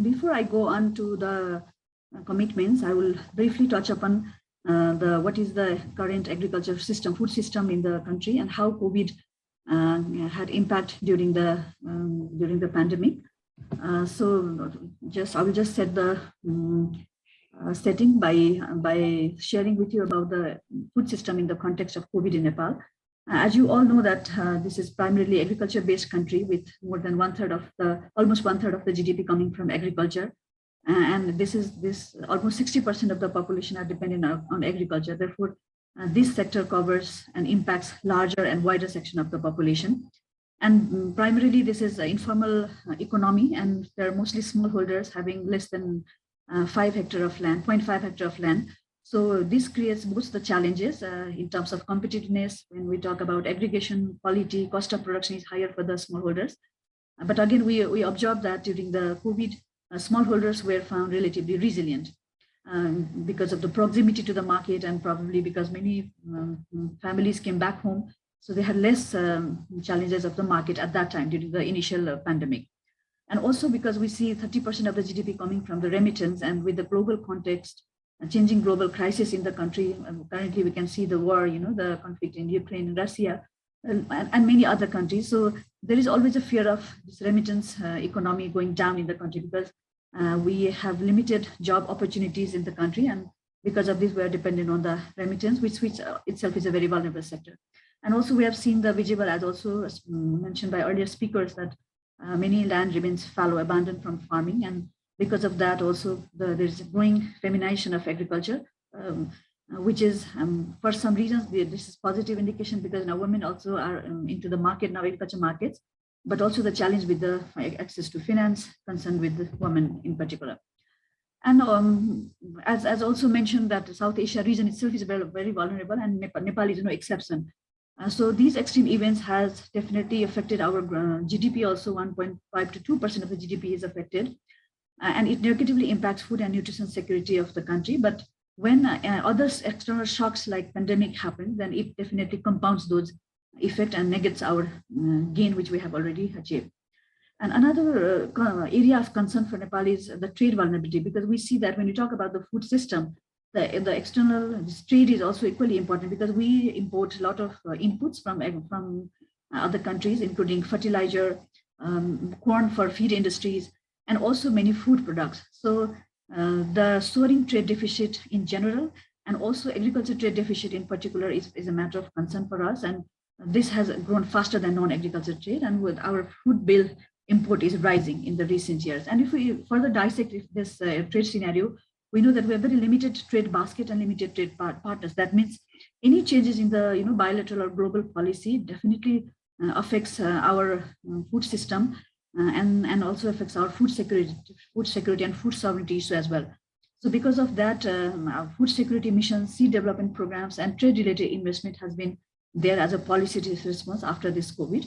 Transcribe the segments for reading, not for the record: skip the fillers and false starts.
before I go on to the commitments, I will briefly touch upon what is the current agriculture system, food system in the country, and how COVID had impact during the pandemic. So I will just set the setting by sharing with you about the food system in the context of COVID in Nepal. As you all know that this is primarily agriculture-based country with more than almost one third of the GDP coming from agriculture. And this almost 60% of the population are dependent on agriculture. Therefore, this sector covers and impacts larger and wider section of the population. And primarily this is an informal economy, and they're mostly smallholders having less than 5 hectares of land, 0.5 hectare of land. So this creates both the challenges in terms of competitiveness. When we talk about aggregation, quality, cost of production is higher for the smallholders. But again, we observed that during the COVID, smallholders were found relatively resilient because of the proximity to the market, and probably because many families came back home. So they had less challenges of the market at that time during the initial pandemic. And also because we see 30% of the GDP coming from the remittance, and with the global context, changing global crisis in the country. Currently, we can see the war, the conflict in Ukraine and Russia, and many other countries. So there is always a fear of this remittance economy going down in the country, because we have limited job opportunities in the country. And because of this, we are dependent on the remittance, which itself is a very vulnerable sector. And also we have seen the visible, as also mentioned by earlier speakers, that many land remains fallow, abandoned from farming. And because of that, also there's a growing feminization of agriculture, which is for some reasons this is positive indication, because now women also are into the market now, agriculture markets, but also the challenge with the access to finance concerned with the women in particular. And as also mentioned, that the South Asia region itself is very, very vulnerable, and Nepal is no exception. So these extreme events has definitely affected our GDP. Also 1.5 to 2% of the GDP is affected. And it negatively impacts food and nutrition security of the country. But when other external shocks like pandemic happen, then it definitely compounds those effects and negates our gain, which we have already achieved. And another area of concern for Nepal is the trade vulnerability, because we see that when you talk about the food system, the external trade is also equally important, because we import a lot of inputs from other countries, including fertilizer, corn for feed industries, and also many food products. So the soaring trade deficit in general, and also agriculture trade deficit in particular, is a matter of concern for us. And this has grown faster than non-agriculture trade, and with our food bill import is rising in the recent years. And if we further dissect this trade scenario, we know that we have very limited trade basket and limited trade partners. That means any changes in the bilateral or global policy definitely affects our food system, and also affects our food security and food sovereignty issue as well. So because of that, our food security missions, seed development programs, and trade-related investment has been there as a policy response after this COVID.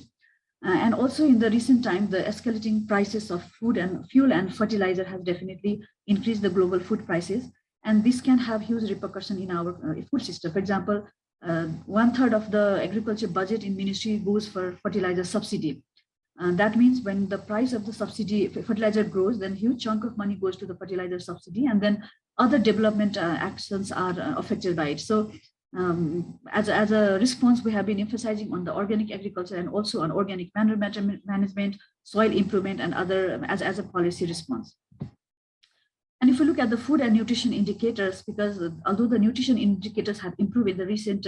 And also in the recent time, the escalating prices of food and fuel and fertilizer has definitely increased the global food prices. And this can have huge repercussion in our food system. For example, 1/3 of the agriculture budget in ministry goes for fertilizer subsidy. That means when the price of the subsidy fertilizer grows, then huge chunk of money goes to the fertilizer subsidy, and then other development actions are affected by it. So as a response, we have been emphasizing on the organic agriculture and also on organic management, soil improvement, and other as a policy response. And if we look at the food and nutrition indicators, because although the nutrition indicators have improved in the recent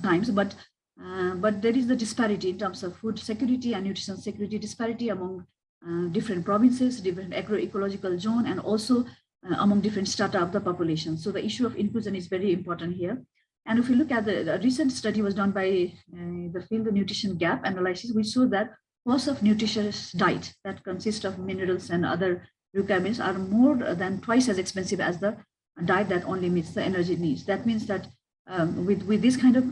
times, but there is the disparity in terms of food security and nutrition security disparity among different provinces, different agroecological zone, and also among different strata of the population. So the issue of inclusion is very important here. And if we look at the recent study was done by the Field Nutrition Gap analysis, we saw that cost of nutritious diet that consists of minerals and other requirements are more than twice as expensive as the diet that only meets the energy needs. That means that with this kind of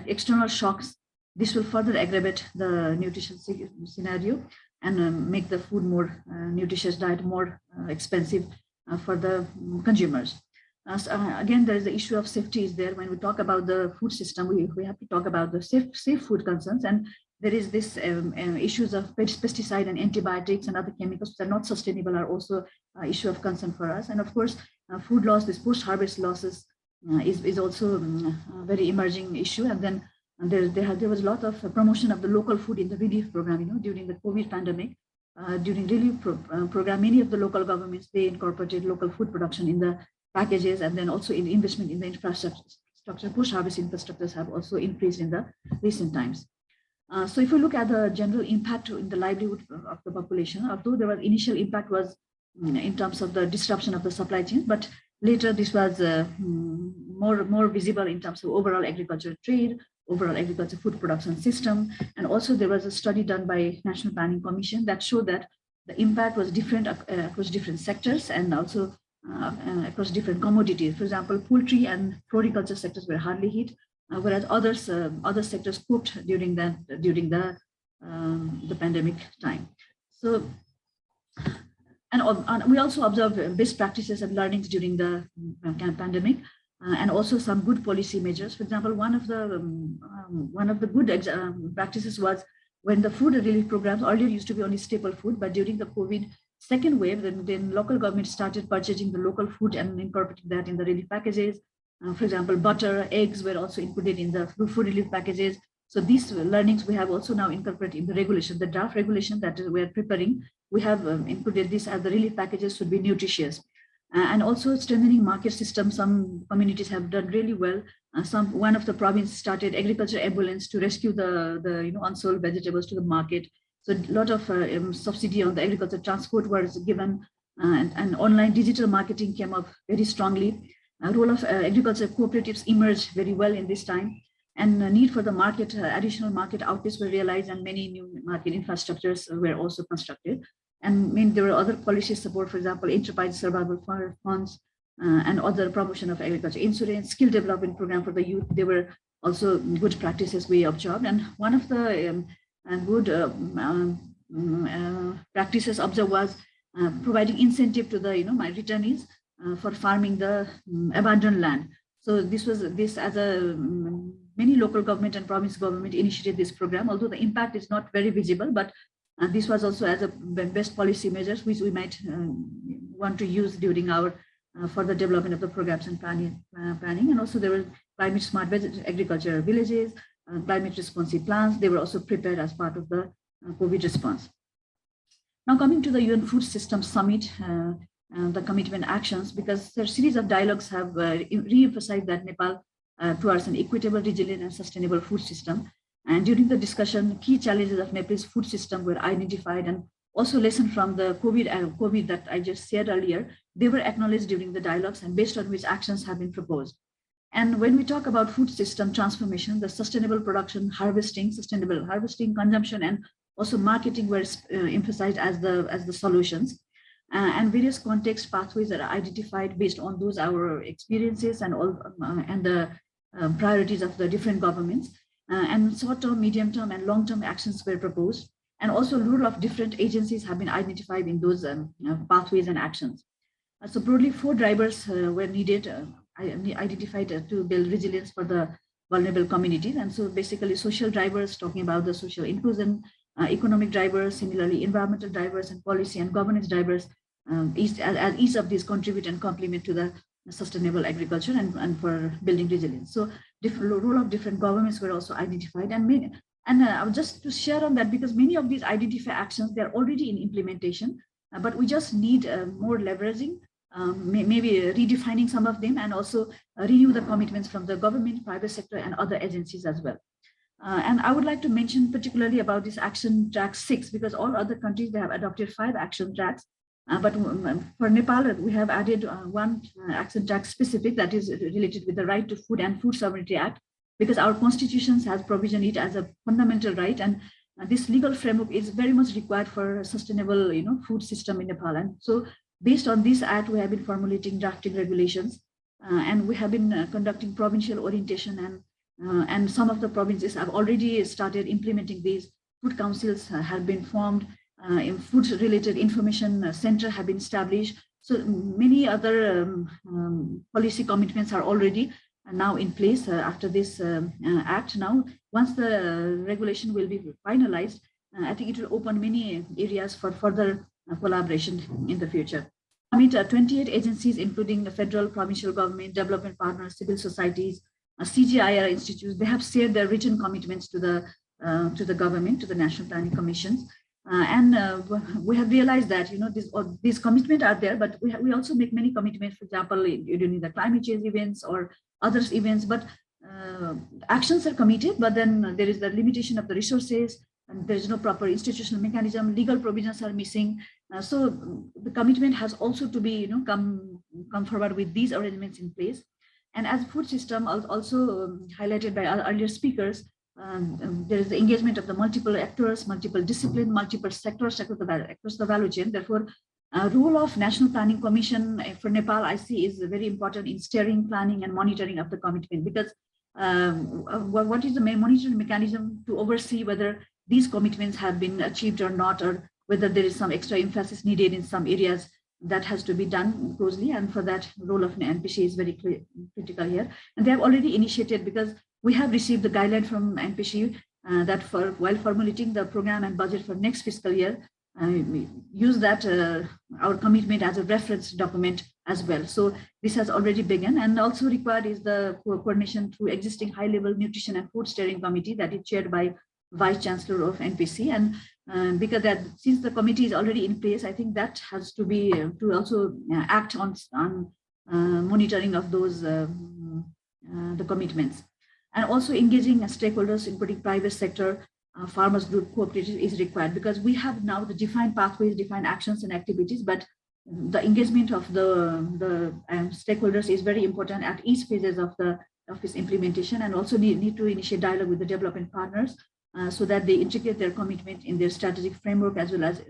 external shocks, this will further aggravate the nutrition scenario and make the food more nutritious diet more expensive for the consumers. Again, there is the issue of safety is there. When we talk about the food system, we have to talk about the safe food concerns. And there is this issues of pesticide and antibiotics and other chemicals that are not sustainable are also an issue of concern for us. And of course, food loss, this post-harvest losses is also a very emerging issue. And then there was a lot of promotion of the local food in the relief program, during the COVID pandemic. During relief program, many of the local governments, they incorporated local food production in the packages, and then also in investment in the infrastructure. Post-harvest infrastructures have also increased in the recent times. So if we look at the general impact in the livelihood of the population, although there was initial impact was in terms of the disruption of the supply chain, but later this was more visible in terms of overall agricultural trade, overall agriculture food production system. And also there was a study done by National Planning Commission that showed that the impact was different across different sectors and also across different commodities. For example, poultry and floriculture sectors were hardly hit, whereas other sectors coped during the pandemic time. So, and we also observed best practices and learnings during the pandemic, and also some good policy measures. For example, one of the good practices was when the food relief programs earlier used to be only staple food, but during the COVID second wave, then local government started purchasing the local food and incorporating that in the relief packages. For example, butter, eggs were also included in the food relief packages. So these learnings we have also now incorporated in the regulation, the draft regulation that we are preparing. We have included this as the relief packages should be nutritious. And also strengthening market system. Some communities have done really well. One of the province started agriculture ambulance to rescue the unsold vegetables to the market. So a lot of subsidy on the agriculture transport was given, and online digital marketing came up very strongly. Role of agriculture cooperatives emerged very well in this time, and need for the market, additional market outlets were realized, and many new market infrastructures were also constructed. And there were other policy support, for example, enterprise survival funds and other promotion of agriculture insurance, skill development program for the youth. There were also good practices we observed. And one of the good practices observed was providing incentive to the my returnees for farming the abandoned land. So this as a many local government and province government initiated this program, although the impact is not very visible, but this was also as a best policy measures which we might want to use during our further development of the programs and planning. And also there were climate smart agriculture villages, climate responsive plans. They were also prepared as part of the COVID response. Now coming to the UN Food System Summit, the commitment actions, because their series of dialogues have re-emphasized that Nepal towards an equitable, resilient and sustainable food system. And during the discussion, key challenges of Nepal's food system were identified, and also lessons from the COVID that I just said earlier, they were acknowledged during the dialogues, and based on which actions have been proposed. And when we talk about food system transformation, the sustainable production, sustainable harvesting, consumption, and also marketing were emphasized as the solutions. And various context pathways are identified based on those our experiences and the priorities of the different governments. And short-term, medium-term, and long-term actions were proposed. And also role of different agencies have been identified in those pathways and actions. So broadly, 4 drivers were needed, identified to build resilience for the vulnerable communities. And so basically social drivers, talking about the social inclusion, economic drivers, similarly environmental drivers, and policy and governance drivers, each of these contribute and complement to the sustainable agriculture and for building resilience. So different role of different governments were also identified, and I would just to share on that, because many of these identified actions, they're already in implementation, but we just need more leveraging, maybe redefining some of them, and also renew the commitments from the government, private sector, and other agencies as well. And I would like to mention particularly about this action track 6, because all other countries, they have adopted 5 action tracks. But for Nepal, we have added one action track specific that is related with the Right to Food and Food Sovereignty Act, because our constitutions has provisioned it as a fundamental right, and this legal framework is very much required for a sustainable, food system in Nepal. And so, based on this act, we have been formulating drafting regulations, and we have been conducting provincial orientation, and some of the provinces have already started implementing these. Food councils have been formed. In food-related information center have been established. So many other policy commitments are already now in place after this act. Now, once the regulation will be finalized, I think it will open many areas for further collaboration in the future. 28 agencies, including the federal, provincial government, development partners, civil societies, CGIAR institutes, they have shared their written commitments to the government, to the National Planning Commissions. We have realized that these commitments are there, but we also make many commitments, for example, during the climate change events or other events, but actions are committed, but then there is the limitation of the resources, and there is no proper institutional mechanism, legal provisions are missing. So the commitment has also to be come forward with these arrangements in place. And as food system, also highlighted by our earlier speakers, there is the engagement of the multiple actors, multiple discipline, multiple sectors across the value chain. Therefore, role of National Planning Commission for Nepal, I see, is very important in steering, planning, and monitoring of the commitment, because what is the main monitoring mechanism to oversee whether these commitments have been achieved or not, or whether there is some extra emphasis needed in some areas. That has to be done closely, and for that, role of NPC is very critical here. And they have already initiated, because we have received the guideline from NPC that while formulating the program and budget for next fiscal year, use that our commitment as a reference document as well. So this has already begun, and also required is the coordination through existing high-level nutrition and food steering committee that is chaired by Vice Chancellor of NPC. And because that, since the committee is already in place, I think that has to be to also act on monitoring of those the commitments, and also engaging stakeholders, including private sector, farmers group, cooperatives is required, because we have now the defined pathways, defined actions and activities, but the engagement of the stakeholders is very important at each phases of this implementation, and also need to initiate dialogue with the development partners so that they integrate their commitment in their strategic framework as well as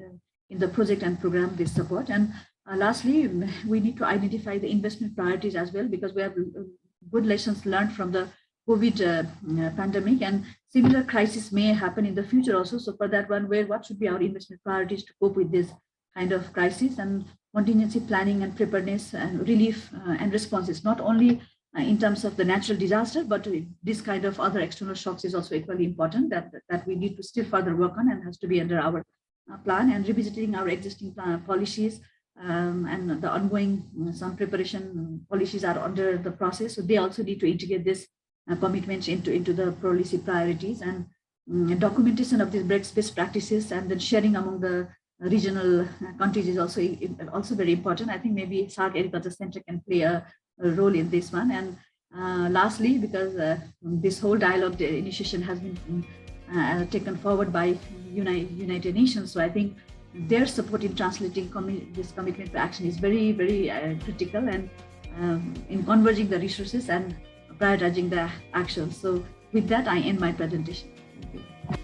in the project and program they support. And lastly, we need to identify the investment priorities as well, because we have good lessons learned from the COVID pandemic, and similar crisis may happen in the future also. So for that one, what should be our investment priorities to cope with this kind of crisis, and contingency planning and preparedness and relief and responses, not only in terms of the natural disaster, but this kind of other external shocks is also equally important that we need to still further work on, and has to be under our plan, and revisiting our existing policies and the ongoing some preparation policies are under the process. So they also need to integrate this commitments into the policy priorities, and documentation of these best practices and then sharing among the regional countries is also very important. I think maybe SAARC Agriculture Center can play a role in this one. And lastly, because this whole dialogue initiation has been taken forward by United Nations, so I think their support in translating this commitment to action is very, very critical, and in converging the resources and prioritizing the actions. So with that, I end my presentation. Thank you.